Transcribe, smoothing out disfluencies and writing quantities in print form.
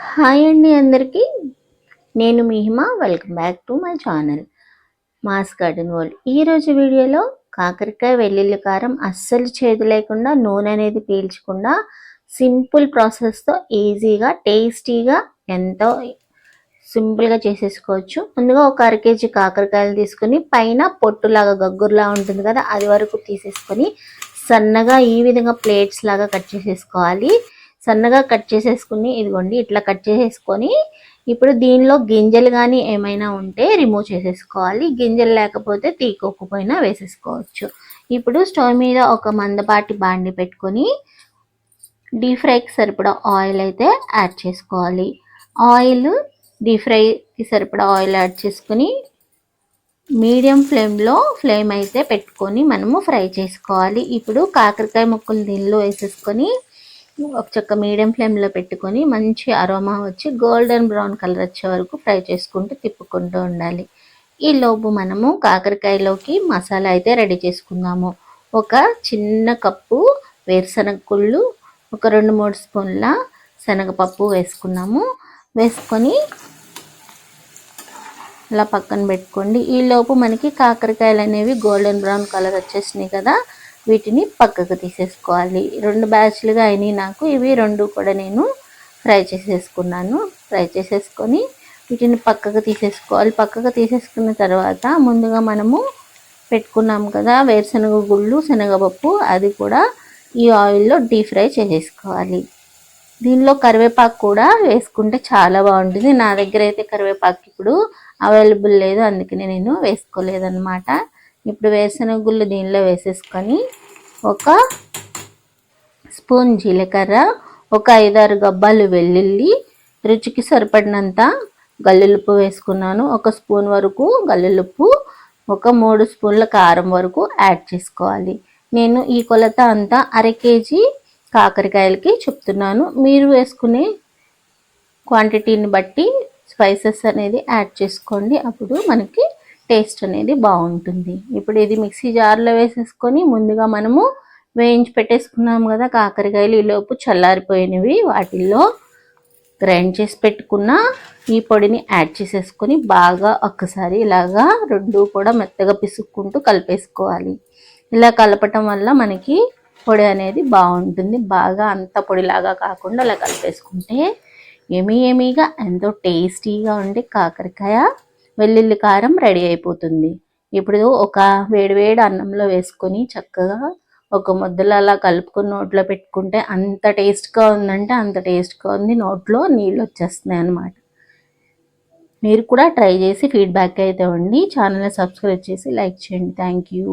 Hi అండి అందరికీ. నేను మీ Hima. Welcome back to my channel mass garden world. ఈరోజు వీడియోలో కాకరకాయ వెల్లుల్లి కారం అస్సలు చేదు లేకుండా, నూనె అనేది పీల్చకుండా, సింపుల్ ప్రాసెస్తో ఈజీగా టేస్టీగా ఎంతో సింపుల్గా చేసేసుకోవచ్చు. ముందుగా ఒక అర కేజీ కాకరకాయలు తీసుకొని పైన పొట్టులాగా గగ్గురులా ఉంటుంది కదా, అది వరకు తీసేసుకొని సన్నగా ఈ విధంగా ప్లేట్స్ లాగా కట్ చేసేసుకోవాలి. సన్నగా కట్ చేసేసుకుని ఇదిగోండి ఇట్లా కట్ చేసేసుకొని ఇప్పుడు దీనిలో గింజలు కానీ ఏమైనా ఉంటే రిమూవ్ చేసేసుకోవాలి. గింజలు లేకపోతే తీకోకపోయినా వేసేసుకోవచ్చు. ఇప్పుడు స్టవ్ మీద ఒక మందపాటి బాండి పెట్టుకొని డీప్ ఫ్రైకి సరిపడా ఆయిల్ అయితే యాడ్ చేసుకోవాలి. ఆయిల్ డీప్ ఫ్రైకి సరిపడా ఆయిల్ యాడ్ చేసుకుని మీడియం ఫ్లేమ్ అయితే పెట్టుకొని మనము ఫ్రై చేసుకోవాలి. ఇప్పుడు కాకరకాయ ముక్కలు దీనిలో వేసేసుకొని ఒక చక్క మీడియం ఫ్లేమ్లో పెట్టుకొని మంచి అరోమా వచ్చి గోల్డెన్ బ్రౌన్ కలర్ వచ్చే వరకు ఫ్రై చేసుకుంటూ తిప్పుకుంటూ ఉండాలి. ఈ లోపు మనము కాకరకాయలోకి మసాలా అయితే రెడీ చేసుకుందాము. ఒక చిన్న కప్పు వేరుశనగ గుళ్ళు, ఒక 2-3 స్పూన్ల శనగపప్పు వేసుకున్నాము. వేసుకొని అలా పక్కన పెట్టుకోండి. ఈ లోపు మనకి కాకరకాయలు అనేవి గోల్డెన్ బ్రౌన్ కలర్ వచ్చేసినాయి కదా, వీటిని పక్కకు తీసేసుకోవాలి. 2 బ్యాచ్లుగా అయినాయి నాకు. ఇవి 2 కూడా నేను ఫ్రై చేసేసుకున్నాను. ఫ్రై చేసేసుకొని వీటిని పక్కకు తీసేసుకోవాలి. పక్కకు తీసేసుకున్న తర్వాత ముందుగా మనము పెట్టుకున్నాం కదా వేరుశనగ గుళ్ళు, శనగపప్పు, అది కూడా ఈ ఆయిల్లో డీప్ ఫ్రై చేసేసుకోవాలి. దీనిలో కరివేపాకు కూడా వేసుకుంటే చాలా బాగుంటుంది. నా దగ్గర అయితే కరివేపాకు ఇప్పుడు అవైలబుల్ లేదు, అందుకని నేను వేసుకోలేదన్నమాట. ఇప్పుడు వేరుశనగ గుళ్ళు దీనిలో వేసేసుకొని ఒక స్పూన్ జీలకర్ర, ఒక 5-6 గబ్బాలు వెల్లుల్లి, రుచికి సరిపడినంత గల్లులుప్పు వేసుకున్నాను. 1 స్పూన్ వరకు గల్లులుప్పు, ఒక 3 స్పూన్ల కారం వరకు యాడ్ చేసుకోవాలి. నేను ఈ కొలత అంతా అర కేజీ కాకరకాయలకి చెప్తున్నాను. మీరు వేసుకునే క్వాంటిటీని బట్టి స్పైసెస్ అనేది యాడ్ చేసుకోండి, అప్పుడు మనకి టేస్ట్ అనేది బాగుంటుంది. ఇప్పుడు ఇది మిక్సీ జార్లో వేసేసుకొని ముందుగా మనము వేయించి పెట్టేసుకున్నాము కదా కాకరకాయలు, ఈలోపు చల్లారిపోయినవి వాటిల్లో గ్రైండ్ చేసి పెట్టుకున్న ఈ పొడిని యాడ్ చేసేసుకొని బాగా ఒక్కసారి ఇలాగా 2 కూడా మెత్తగా పిసుక్కుంటూ కలిపేసుకోవాలి. ఇలా కలపటం వల్ల మనకి పొడి అనేది బాగుంటుంది. బాగా అంత పొడిలాగా కాకుండా అలా కలిపేసుకుంటే ఎమీగా ఎంతో టేస్టీగా ఉండే కాకరకాయ వెల్లుల్లి కారం రెడీ అయిపోతుంది. ఇప్పుడు ఒక వేడివేడి అన్నంలో వేసుకొని చక్కగా ఒక ముద్దలు అలా కలుపుకొని నోట్లో పెట్టుకుంటే అంత టేస్ట్గా ఉందంటే అంత టేస్ట్గా ఉంది, నోట్లో నీళ్ళు వచ్చేస్తున్నాయి అన్నమాట. మీరు కూడా ట్రై చేసి ఫీడ్బ్యాక్ అయితే ఇవ్వండి. ఛానల్ని సబ్స్క్రైబ్ చేసి లైక్ చేయండి. Thank you.